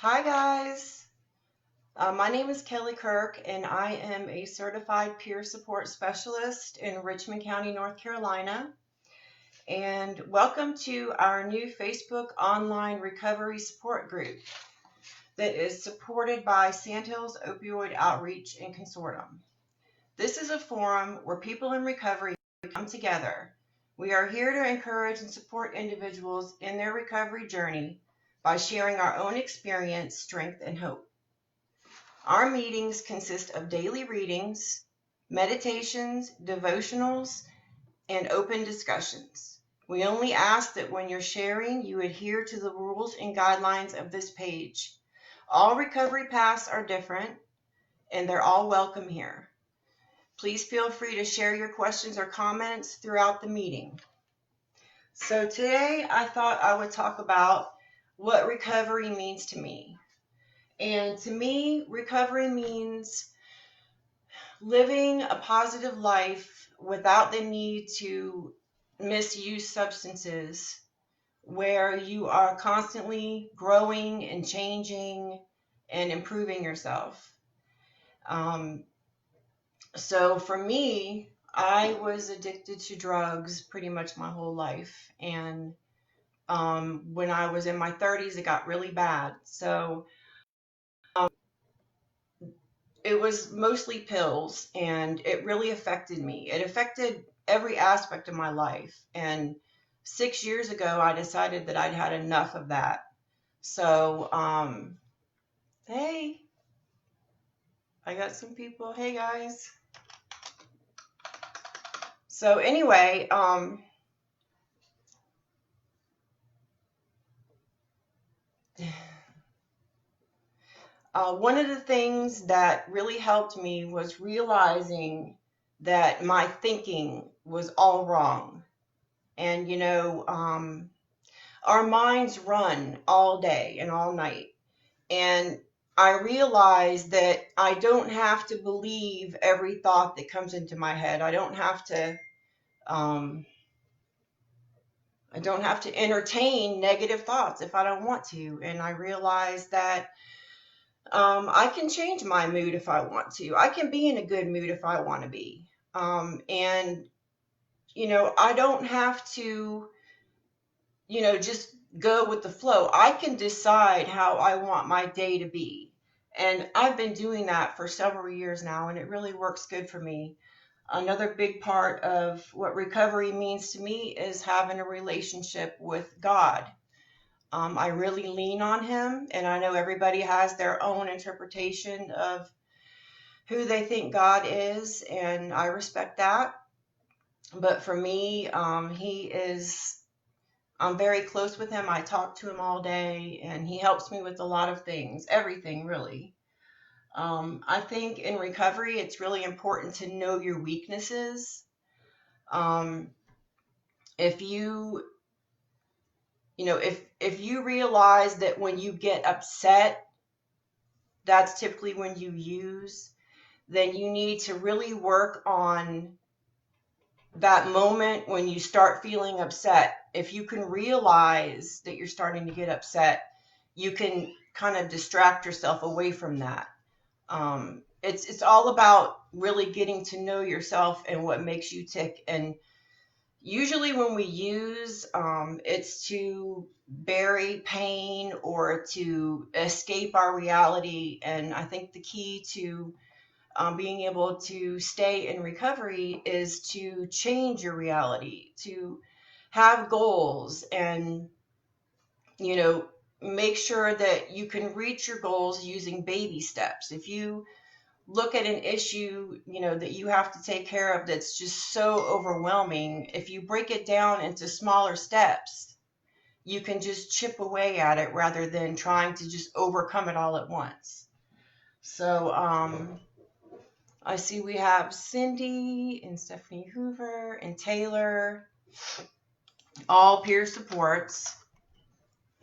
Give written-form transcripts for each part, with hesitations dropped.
Hi guys, my name is Kelly Kirk and I am a certified peer support specialist in Richmond County, North Carolina. And welcome to our new Facebook online recovery support group that is supported by Sandhills Opioid Outreach and Consortium. This is a forum where people in recovery come together. We are here to encourage and support individuals in their recovery journey by sharing our own experience, strength, and hope. Our meetings consist of daily readings, meditations, devotionals, and open discussions. We only ask that when you're sharing, you adhere to the rules and guidelines of this page. All recovery paths are different, and they're all welcome here. Please feel free to share your questions or comments throughout the meeting. So today I thought I would talk about what recovery means to me. And to me, recovery means living a positive life without the need to misuse substances, where you are constantly growing and changing and improving yourself. So for me, I was addicted to drugs pretty much my whole life. And when I was in my 30s, it got really bad. So it was mostly pills, and it really affected me. It affected every aspect of my life. And 6 years ago, I decided that I'd had enough of that. So, hey, I got some people. Hey, guys. So anyway, one of the things that really helped me was realizing that my thinking was all wrong. And, our minds run all day and all night. And I realized that I don't have to believe every thought that comes into my head. Um, I don't have to entertain negative thoughts if I don't want to. And I realized that I can change my mood if I want to. I can be in a good mood if I want to be. And I don't have to, just go with the flow. I can decide how I want my day to be. And I've been doing that for several years now, and it really works good for me. Another big part of what recovery means to me is having a relationship with God. I really lean on Him, and I know everybody has their own interpretation of who they think God is, and I respect that. But for me, I'm very close with him. I talk to him all day, and he helps me with a lot of things, everything really. I think in recovery, it's really important to know your weaknesses. Um, if you, if you realize that when you get upset, that's typically when you use, then you need to really work on that moment when you start feeling upset. If you can realize that you're starting to get upset, you can kind of distract yourself away from that. It's all about really getting to know yourself and what makes you tick. And usually when we use, it's to bury pain or to escape our reality. And I think the key to being able to stay in recovery is to change your reality, to have goals, and make sure that you can reach your goals using baby steps. If you look at an issue that you have to take care of that's just so overwhelming, if you break it down into smaller steps, you can just chip away at it rather than trying to just overcome it all at once. So I see we have Cindy and Stephanie Hoover and Taylor, all peer supports.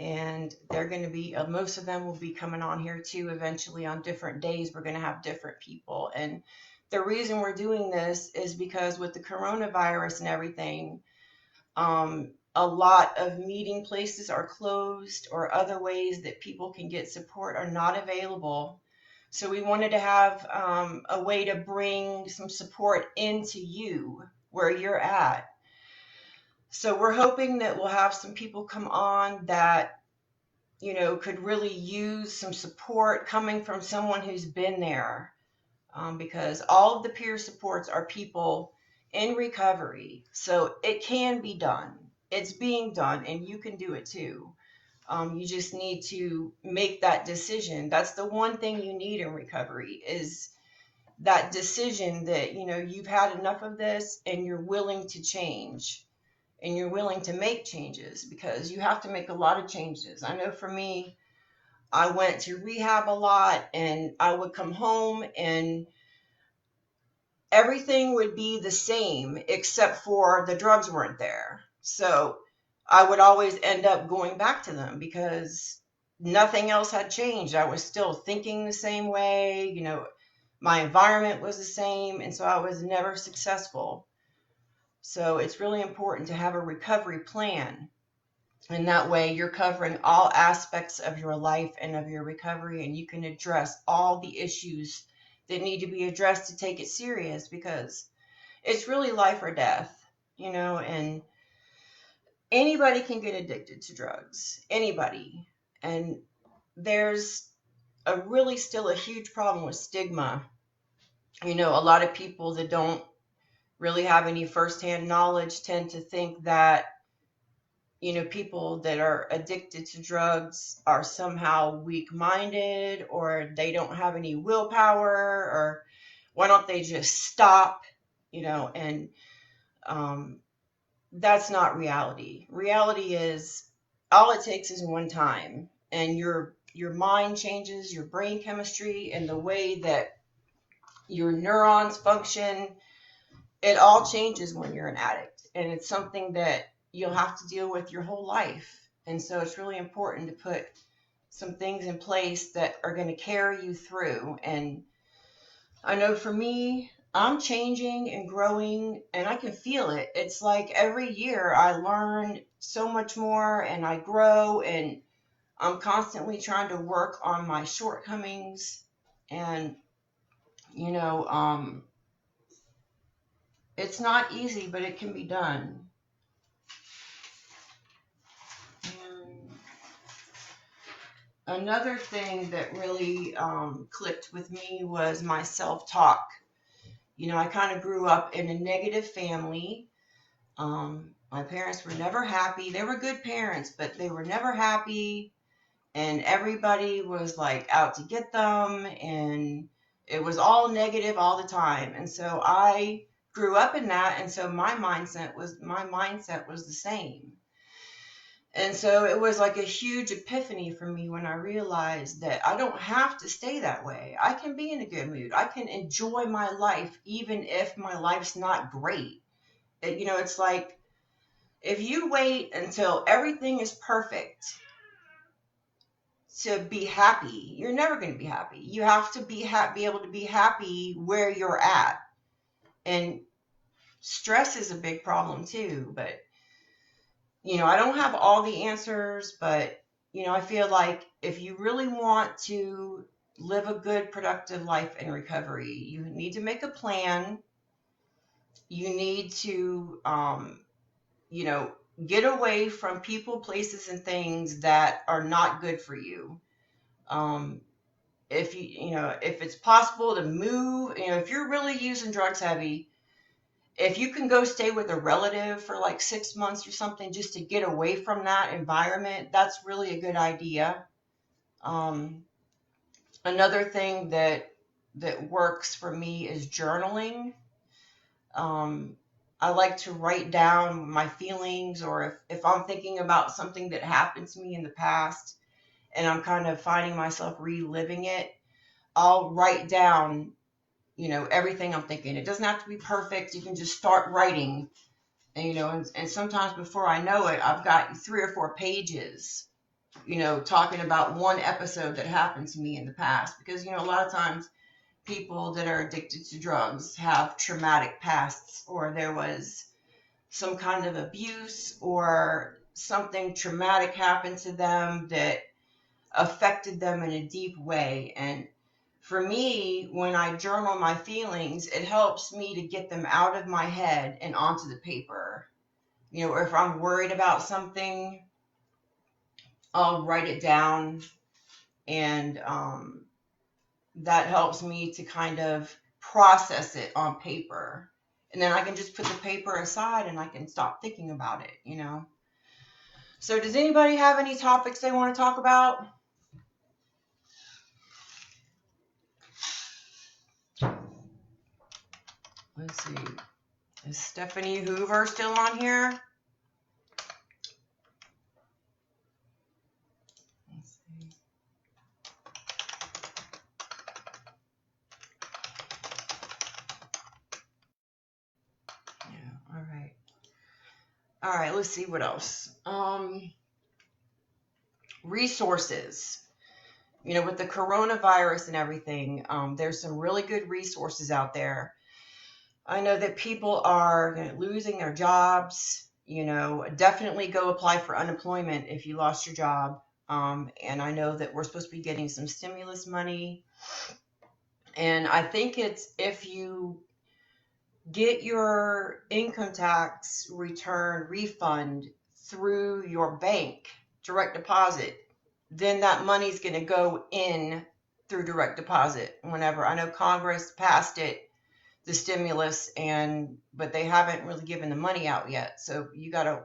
And they're going to be, most of them will be coming on here too eventually on different days. We're going to have different people. And the reason we're doing this is because with the coronavirus and everything, a a lot of meeting places are closed or other ways that people can get support are not available. So we wanted to have a way to bring some support into you where you're at. So we're hoping that we'll have some people come on that, could really use some support coming from someone who's been there. Because all of the peer supports are people in recovery. So it can be done. It's being done, and you can do it too. You just need to make that decision. That's the one thing you need in recovery is that decision that, you've had enough of this and you're willing to change and you're willing to make changes, because you have to make a lot of changes. I know for me, I went to rehab a lot, and I would come home and everything would be the same except for the drugs weren't there. So I would always end up going back to them because nothing else had changed. I was still thinking the same way, my environment was the same, and so I was never successful. So it's really important to have a recovery plan. And that way you're covering all aspects of your life and of your recovery, and you can address all the issues that need to be addressed to take it serious, because it's really life or death, and anybody can get addicted to drugs, anybody. And there's still a huge problem with stigma. A lot of people that don't really have any firsthand knowledge tend to think that people that are addicted to drugs are somehow weak-minded, or they don't have any willpower, or why don't they just stop, and that's not reality. Reality is all it takes is one time, and your mind changes, your brain chemistry, and the way that your neurons function, it all changes when you're an addict, and it's something that you'll have to deal with your whole life. And so it's really important to put some things in place that are going to carry you through. And I know for me, I'm changing and growing, and I can feel it. It's like every year I learn so much more and I grow, and I'm constantly trying to work on my shortcomings. And, it's not easy, but it can be done. And another thing that really clicked with me was my self-talk. I kind of grew up in a negative family. My parents were never happy. They were good parents, but they were never happy. And everybody was like out to get them. And it was all negative all the time. And so I grew up in that. And so my mindset was the same. And so it was like a huge epiphany for me when I realized that I don't have to stay that way. I can be in a good mood. I can enjoy my life even if my life's not great. It's like if you wait until everything is perfect to be happy, you're never going to be happy. You have to be able to be happy where you're at. And stress is a big problem too, but I don't have all the answers, but, I feel like if you really want to live a good, productive life in recovery, you need to make a plan. You need to, get away from people, places, and things that are not good for you. If it's possible to move, if you're really using drugs heavy, if you can go stay with a relative for like 6 months or something just to get away from that environment, that's really a good idea. Another thing that works for me is journaling. I like to write down my feelings, or if I'm thinking about something that happened to me in the past and I'm kind of finding myself reliving it, I'll write down everything I'm thinking. It doesn't have to be perfect. You can just start writing, and sometimes before I know it, I've got 3 or 4 pages, talking about one episode that happened to me in the past. Because, a lot of times people that are addicted to drugs have traumatic pasts, or there was some kind of abuse or something traumatic happened to them that affected them in a deep way. And for me, when I journal my feelings, it helps me to get them out of my head and onto the paper. Or if I'm worried about something, I'll write it down, and that helps me to kind of process it on paper. And then I can just put the paper aside and I can stop thinking about it. So does anybody have any topics they want to talk about? Let's see. Is Stephanie Hoover still on here? Let's see. Yeah, all right. All right, let's see what else. Resources. With the coronavirus and everything, there's some really good resources out there. I know that people are losing their jobs. Definitely go apply for unemployment if you lost your job. And I know that we're supposed to be getting some stimulus money. And I think it's if you get your income tax return refund through your bank, direct deposit, then that money's going to go in through direct deposit whenever. I know Congress passed it, the stimulus, but they haven't really given the money out yet. So you got to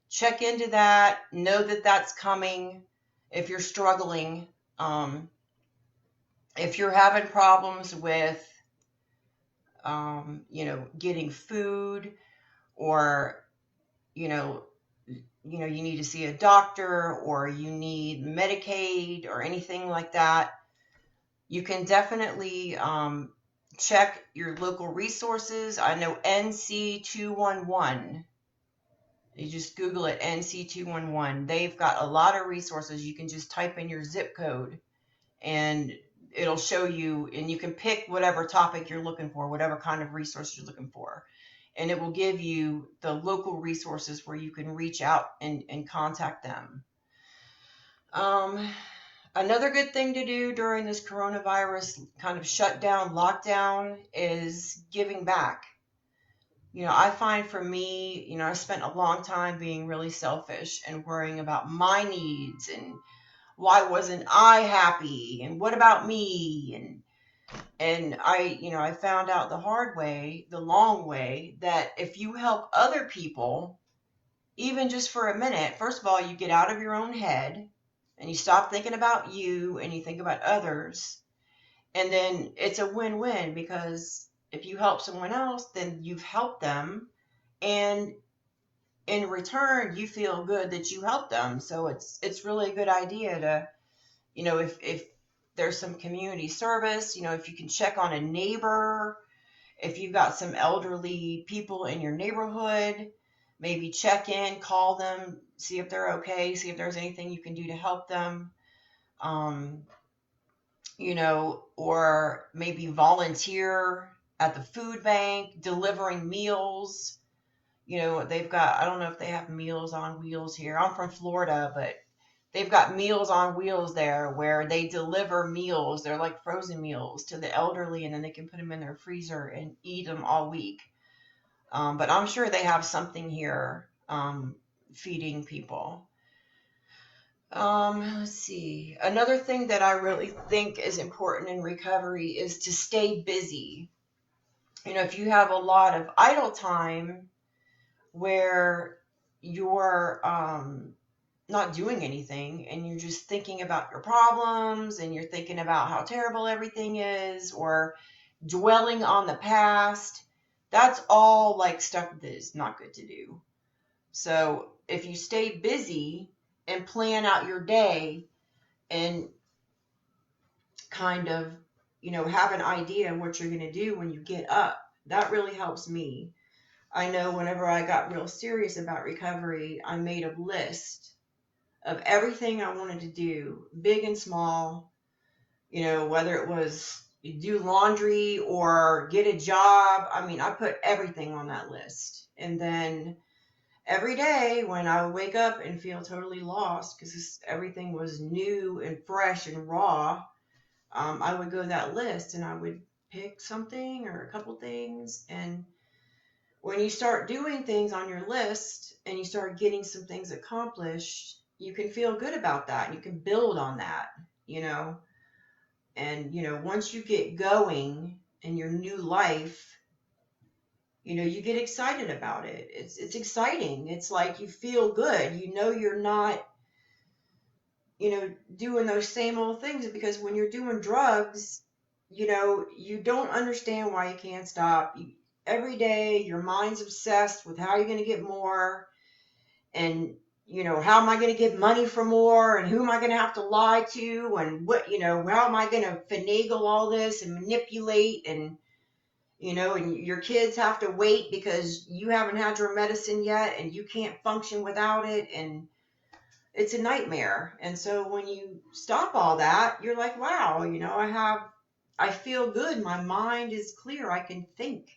check into that, know that that's coming if you're struggling. If you're having problems with, getting food, or, you need to see a doctor, or you need Medicaid or anything like that, you can definitely check your local resources. I know NC211. You just Google it, NC211. They've got a lot of resources. You can just type in your zip code and it'll show you, and you can pick whatever topic you're looking for, whatever kind of resource you're looking for. And it will give you the local resources where you can reach out and contact them. Another good thing to do during this coronavirus kind of shutdown, lockdown, is giving back. I find for me, I spent a long time being really selfish and worrying about my needs and why wasn't I happy and what about me, and I found out the hard way, the long way, that if you help other people, even just for a minute, first of all, you get out of your own head and you stop thinking about you and you think about others. And then it's a win-win, because if you help someone else, then you've helped them. And in return, you feel good that you helped them. So it's really a good idea to, if there's some community service, if you can check on a neighbor, if you've got some elderly people in your neighborhood, maybe check in, call them, see if they're okay, see if there's anything you can do to help them, or maybe volunteer at the food bank, delivering meals. They've got, I don't know if they have Meals on Wheels here. I'm from Florida, but they've got Meals on Wheels there where they deliver meals. They're like frozen meals to the elderly, and then they can put them in their freezer and eat them all week. But I'm sure they have something here feeding people. Let's see. Another thing that I really think is important in recovery is to stay busy. If you have a lot of idle time where you're not doing anything and you're just thinking about your problems and you're thinking about how terrible everything is, or dwelling on the past, that's all like stuff that is not good to do. So if you stay busy and plan out your day and kind of, have an idea of what you're going to do when you get up, that really helps me. I know whenever I got real serious about recovery, I made a list of everything I wanted to do, big and small, whether it was do laundry or get a job. I mean, I put everything on that list. And then every day when I would wake up and feel totally lost because everything was new and fresh and raw, I would go to that list and I would pick something or a couple things. And when you start doing things on your list and you start getting some things accomplished, you can feel good about that and you can build on that, you know. And, once you get going in your new life, you get excited about it. It's exciting. It's like you feel good. You're not, doing those same old things, because when you're doing drugs, you don't understand why you can't stop. Every day your mind's obsessed with how you're going to get more, and how am I going to get money for more, and who am I going to have to lie to, and how am I going to finagle all this and manipulate, and your kids have to wait because you haven't had your medicine yet and you can't function without it, and it's a nightmare. And so when you stop all that, you're like, wow, I feel good. My mind is clear. I can think.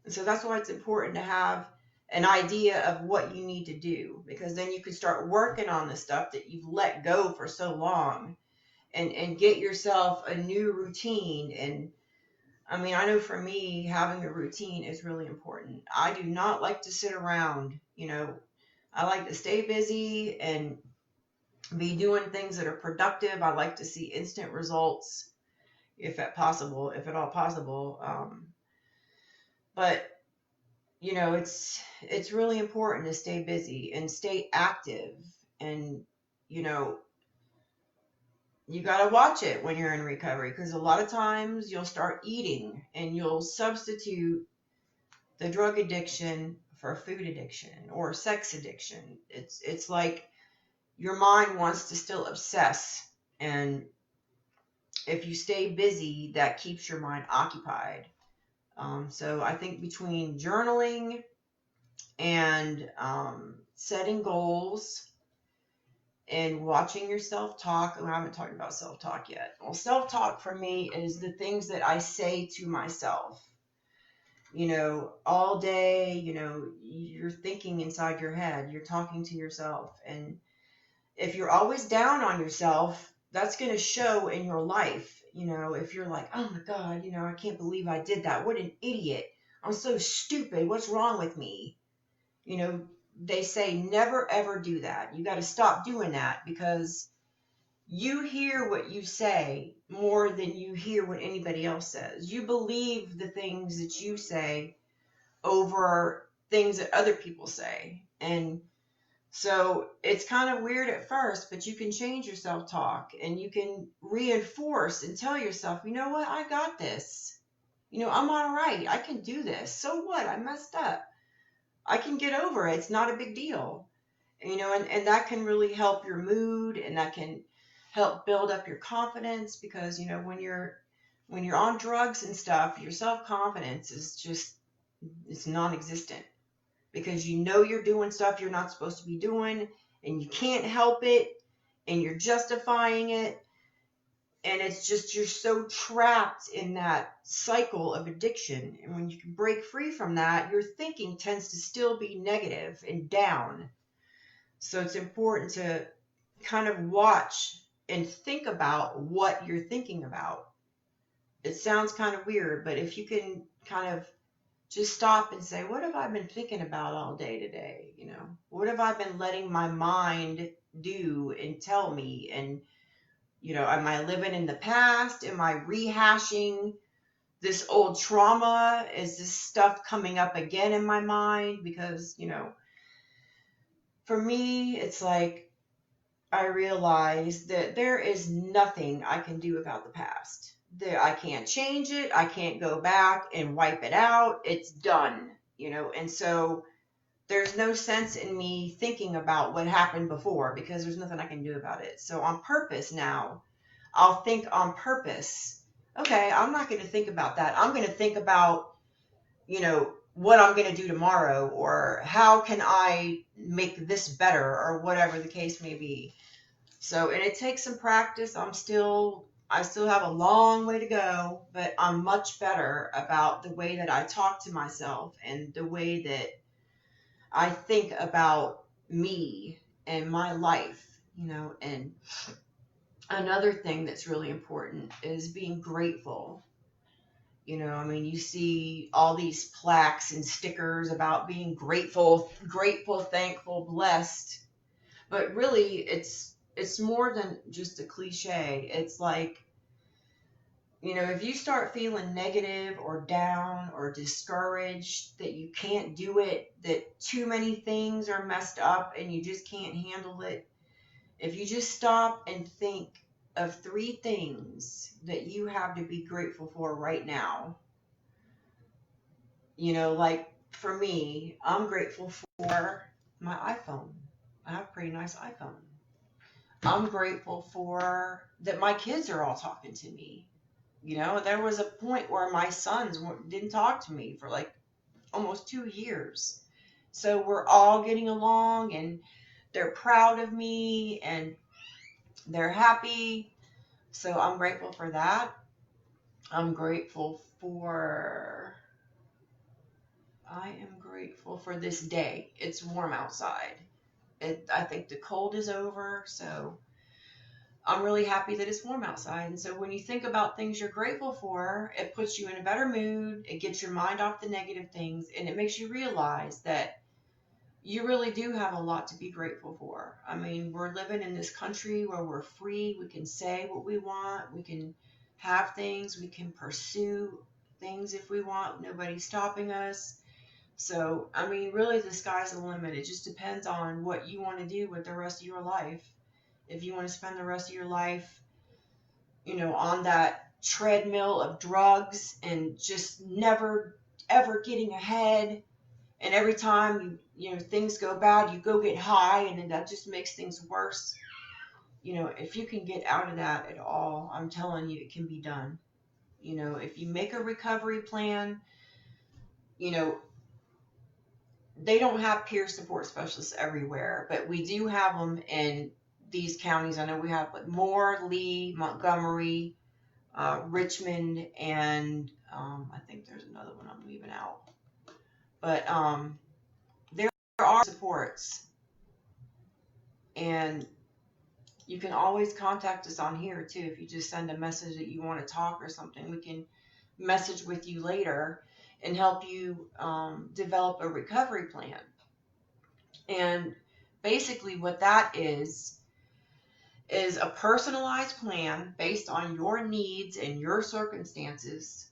And so that's why it's important to have an idea of what you need to do, because then you can start working on the stuff that you've let go for so long, and get yourself a new routine. And I mean, I know for me, having a routine is really important. I do not like to sit around, I like to stay busy and be doing things that are productive. I like to see instant results, if at all possible. But it's really important to stay busy and stay active, and you know, you got to watch it when you're in recovery, because a lot of times you'll start eating and you'll substitute the drug addiction for food addiction or sex addiction. It's like your mind wants to still obsess, and if you stay busy, that keeps your mind occupied. So I think between journaling and setting goals and watching your self-talk, I haven't talked about self-talk yet. Well, self-talk for me is the things that I say to myself. All day, you're thinking inside your head, you're talking to yourself. And if you're always down on yourself, that's going to show in your life. If you're like, oh my God, I can't believe I did that. What an idiot. I'm so stupid. What's wrong with me? They say never ever do that. You got to stop doing that, because you hear what you say more than you hear what anybody else says. You believe the things that you say over things that other people say. And so it's kind of weird at first, but you can change your self-talk and you can reinforce and tell yourself, you know what, I got this. I'm all right. I can do this. So what? I messed up. I can get over it. It's not a big deal. And that can really help your mood, and that can help build up your confidence, because, when you're on drugs and stuff, your self-confidence is just, it's non-existent, because you're doing stuff you're not supposed to be doing and you can't help it and you're justifying it. And it's just, you're so trapped in that cycle of addiction. And when you can break free from that, your thinking tends to still be negative and down. So it's important to kind of watch and think about what you're thinking about. It sounds kind of weird, but if you can kind of just stop and say, what have I been thinking about all day today? What have I been letting my mind do and tell me? And, am I living in the past? Am I rehashing this old trauma? Is this stuff coming up again in my mind? Because, for me, it's like, I realize that there is nothing I can do about the past. I can't change it. I can't go back and wipe it out. It's done, and so there's no sense in me thinking about what happened before, because there's nothing I can do about it. So on purpose now, I'll think on purpose. Okay, I'm not going to think about that. I'm going to think about, what I'm going to do tomorrow, or how can I make this better, or whatever the case may be. So, and it takes some practice. I still have a long way to go, but I'm much better about the way that I talk to myself and the way that I think about me and my life, and another thing that's really important is being grateful. I mean, you see all these plaques and stickers about being grateful, thankful, blessed, but really it's more than just a cliche. It's like, if you start feeling negative or down or discouraged that you can't do it, that too many things are messed up and you just can't handle it, if you just stop and think of three things that you have to be grateful for right now, like for me, I'm grateful for my iPhone. I have a pretty nice iPhone. I'm grateful for that my kids are all talking to me. There was a point where my sons didn't talk to me for like almost 2 years. So we're all getting along and they're proud of me and they're happy. So I'm grateful for that. I am grateful for this day. It's warm outside. I think the cold is over, so I'm really happy that it's warm outside. And so when you think about things you're grateful for, it puts you in a better mood. It gets your mind off the negative things, and it makes you realize that you really do have a lot to be grateful for. I mean, we're living in this country where we're free. We can say what we want. We can have things. We can pursue things if we want. Nobody's stopping us. So, I mean, really, the sky's the limit. It just depends on what you want to do with the rest of your life. If you want to spend the rest of your life, on that treadmill of drugs and just never, ever getting ahead, and every time things go bad, you go get high, and then that just makes things worse. If you can get out of that at all, I'm telling you, it can be done. If you make a recovery plan, you know, they don't have peer support specialists everywhere, but we do have them in these counties. I know we have like Moore, Lee, Montgomery, Richmond, and I think there's another one I'm leaving out. But there are supports, and you can always contact us on here too. If you just send a message that you want to talk or something, we can message with you later and help you develop a recovery plan. And basically what that is a personalized plan based on your needs and your circumstances.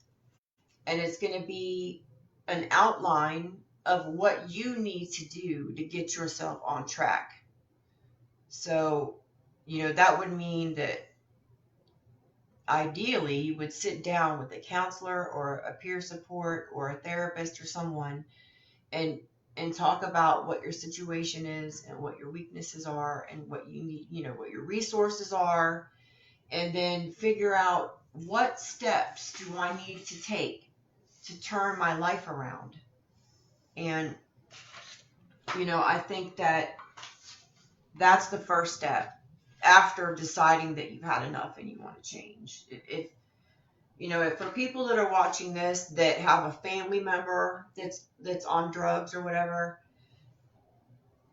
And it's going to be an outline of what you need to do to get yourself on track. So, that would mean that ideally you would sit down with a counselor or a peer support or a therapist or someone and talk about what your situation is and what your weaknesses are and what you need, what your resources are, and then figure out what steps do I need to take to turn my life around. And I think that that's the first step after deciding that you've had enough and you want to change. If for people that are watching this that have a family member that's on drugs or whatever,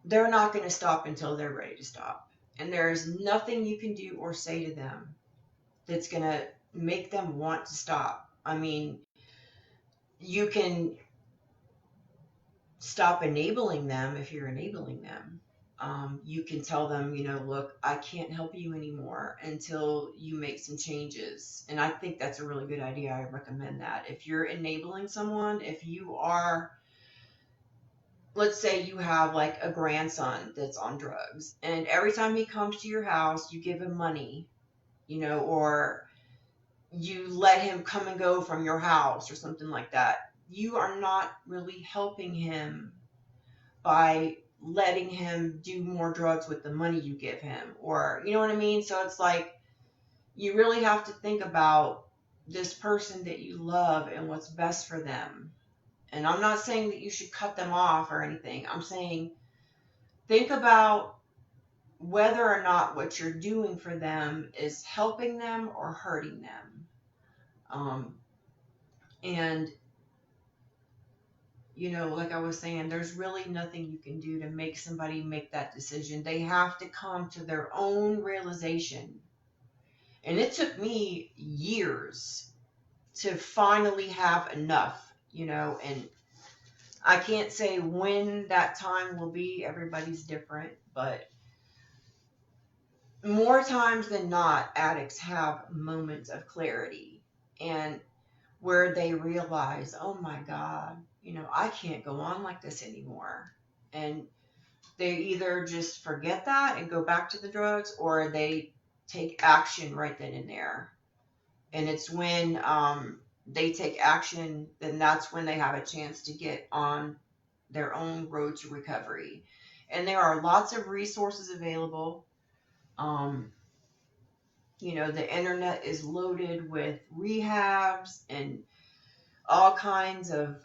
they're not going to stop until they're ready to stop. And there's nothing you can do or say to them that's going to make them want to stop. I mean, you can stop enabling them if you're enabling them. You can tell them, look, I can't help you anymore until you make some changes. And I think that's a really good idea. I recommend that. If you're enabling someone, if you are, let's say you have like a grandson that's on drugs, and every time he comes to your house, you give him money, or you let him come and go from your house or something like that. You are not really helping him by letting him do more drugs with the money you give him, or you know what I mean? So it's like you really have to think about this person that you love and what's best for them. And I'm not saying that you should cut them off or anything. I'm saying think about whether or not what you're doing for them is helping them or hurting them. And like I was saying, there's really nothing you can do to make somebody make that decision. They have to come to their own realization. And it took me years to finally have enough, and I can't say when that time will be. Everybody's different, but more times than not, addicts have moments of clarity and where they realize, oh my God, I can't go on like this anymore. And they either just forget that and go back to the drugs, or they take action right then and there. And it's when they take action, then that's when they have a chance to get on their own road to recovery. And there are lots of resources available. Um, the internet is loaded with rehabs and all kinds of,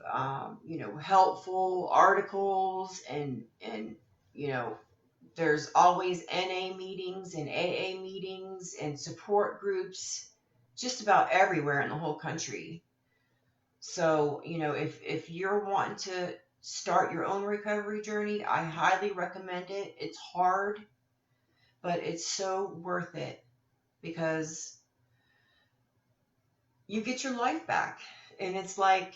helpful articles, and, you know, there's always NA meetings and AA meetings and support groups just about everywhere in the whole country. So, if you're wanting to start your own recovery journey, I highly recommend it. It's hard, but it's so worth it because you get your life back. And it's like,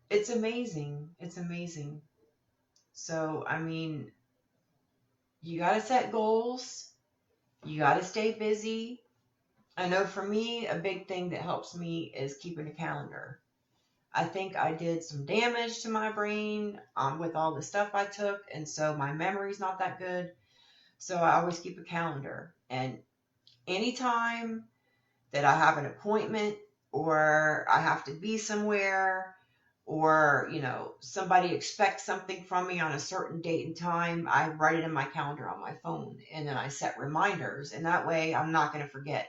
it's amazing. It's amazing. So, I mean, you got to set goals, you got to stay busy. I know for me, a big thing that helps me is keeping a calendar. I think I did some damage to my brain with all the stuff I took, and so my memory's not that good. So I always keep a calendar. And anytime that I have an appointment or I have to be somewhere, or somebody expects something from me on a certain date and time, I write it in my calendar on my phone, and then I set reminders, and that way I'm not going to forget.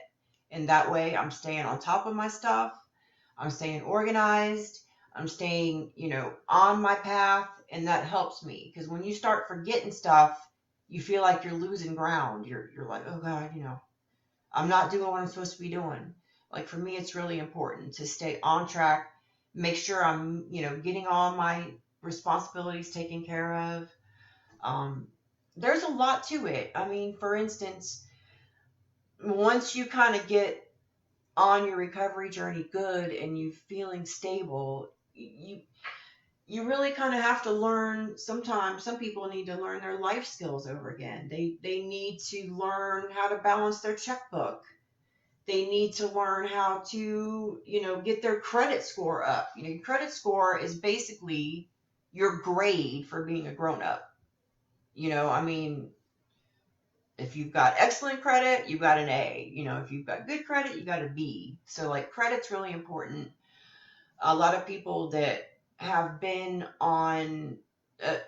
And that way I'm staying on top of my stuff, I'm staying organized, I'm staying, on my path, and that helps me. Because when you start forgetting stuff, you feel like you're losing ground. You're like, oh God, I'm not doing what I'm supposed to be doing. Like for me, it's really important to stay on track, make sure I'm, getting all my responsibilities taken care of. Um, there's a lot to it. I mean, for instance, once you kind of get on your recovery journey good and you feeling stable, you really kind of have to learn. Sometimes some people need to learn their life skills over again. They need to learn how to balance their checkbook. They need to learn how to, get their credit score up. Your credit score is basically your grade for being a grown up. I mean, if you've got excellent credit, you've got an A. If you've got good credit, you got a B. So like credit's really important. A lot of people that have been on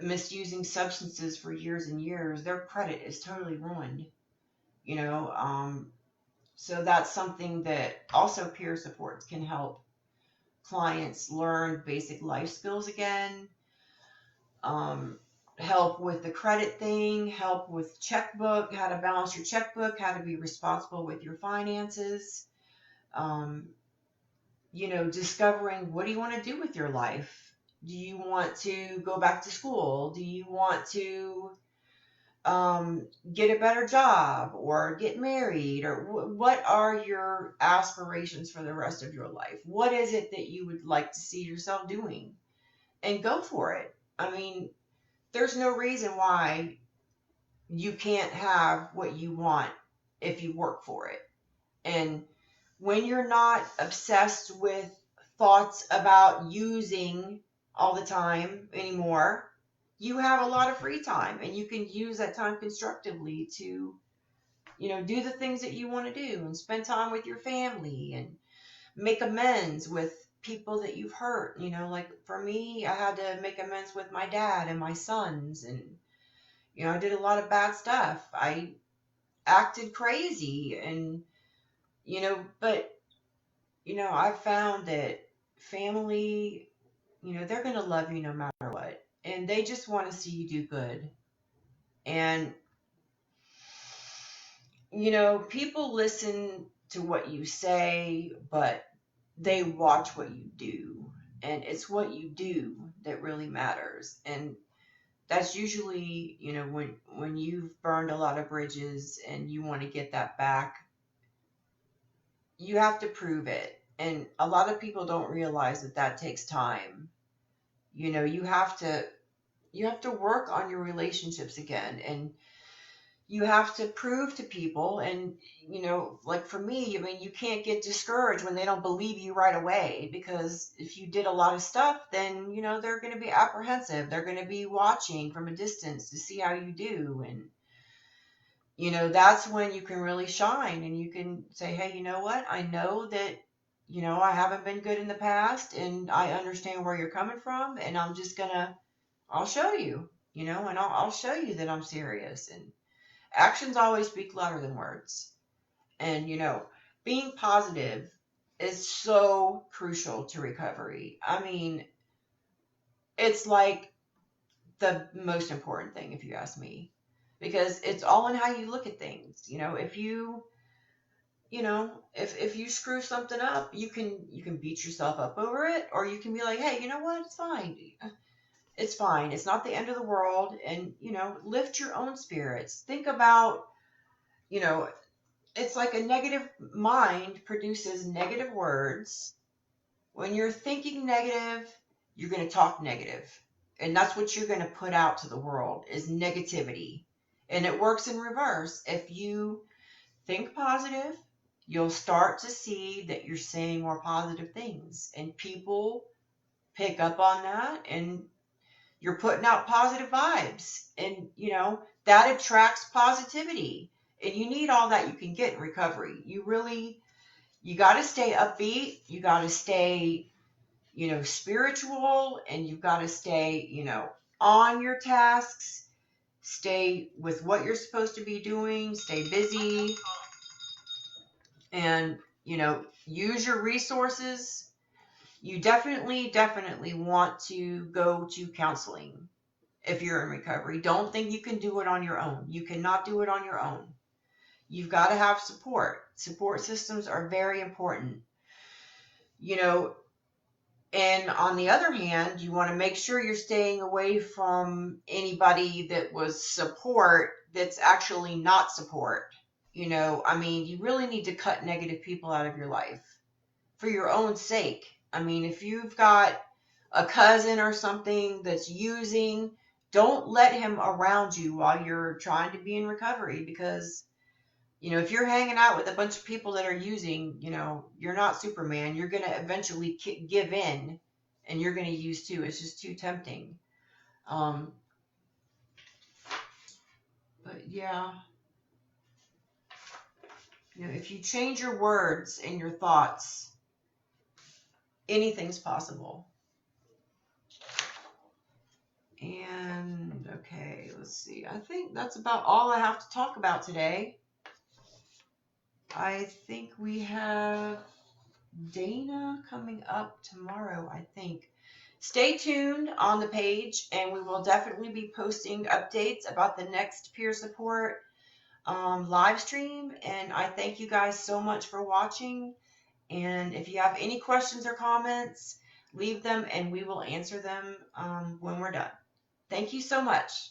misusing substances for years and years, their credit is totally ruined. You know, um, so that's something that also peer supports can help clients learn basic life skills again, um, help with the credit thing, help with checkbook, how to balance your checkbook, how to be responsible with your finances, um, discovering what do you want to do with your life? Do you want to go back to school? Do you want to get a better job or get married, or what are your aspirations for the rest of your life? What is it that you would like to see yourself doing? And go for it. I mean, there's no reason why you can't have what you want if you work for it. And when you're not obsessed with thoughts about using all the time anymore, you have a lot of free time and you can use that time constructively to, do the things that you want to do and spend time with your family and make amends with people that you've hurt. Like for me, I had to make amends with my dad and my sons, and, I did a lot of bad stuff. I acted crazy and, but, I found that family, they're going to love you no matter what. And they just want to see you do good. And, people listen to what you say, but they watch what you do. and it's what you do that really matters. And that's usually, when you've burned a lot of bridges and you want to get that back, you have to prove it. And a lot of people don't realize that that takes time. You have to work on your relationships again, and you have to prove to people. And like for me, I mean, you can't get discouraged when they don't believe you right away, because if you did a lot of stuff, then they're going to be apprehensive. They're going to be watching from a distance to see how you do. And that's when you can really shine, and you can say, hey, you know what, I know that I haven't been good in the past, and I understand where you're coming from, and I'll show you, and I'll show you that I'm serious. And actions always speak louder than words. And, being positive is so crucial to recovery. I mean, it's like the most important thing, if you ask me, because it's all in how you look at things. If you screw something up, you can beat yourself up over it, or you can be like, hey, you know what? It's fine. It's fine. It's not the end of the world. And, lift your own spirits. Think about, you know, it's like a negative mind produces negative words. When you're thinking negative, you're going to talk negative. And that's what you're going to put out to the world is negativity. And it works in reverse. If you think positive, you'll start to see that you're saying more positive things. And people pick up on that, and you're putting out positive vibes. And, that attracts positivity. And you need all that you can get in recovery. You got to stay upbeat. You got to stay, spiritual, and you've got to stay, on your tasks, stay with what you're supposed to be doing, stay busy, and, use your resources. You definitely, definitely want to go to counseling if you're in recovery. Don't think you can do it on your own. You cannot do it on your own. You've got to have support. Support systems are very important. You know, and on the other hand, you want to make sure you're staying away from anybody that was support that's actually not support. I mean, you really need to cut negative people out of your life for your own sake. I mean, if you've got a cousin or something that's using, don't let him around you while you're trying to be in recovery, because if you're hanging out with a bunch of people that are using, you're not Superman. You're going to eventually give in, and you're going to use too. It's just too tempting. Um, but yeah, if you change your words and your thoughts, anything's possible. And okay, let's see. I think that's about all I have to talk about today. I think we have Dana coming up tomorrow, I think. Stay tuned on the page, and we will definitely be posting updates about the next peer support live stream. And I thank you guys so much for watching. And if you have any questions or comments, leave them and we will answer them when we're done. Thank you so much.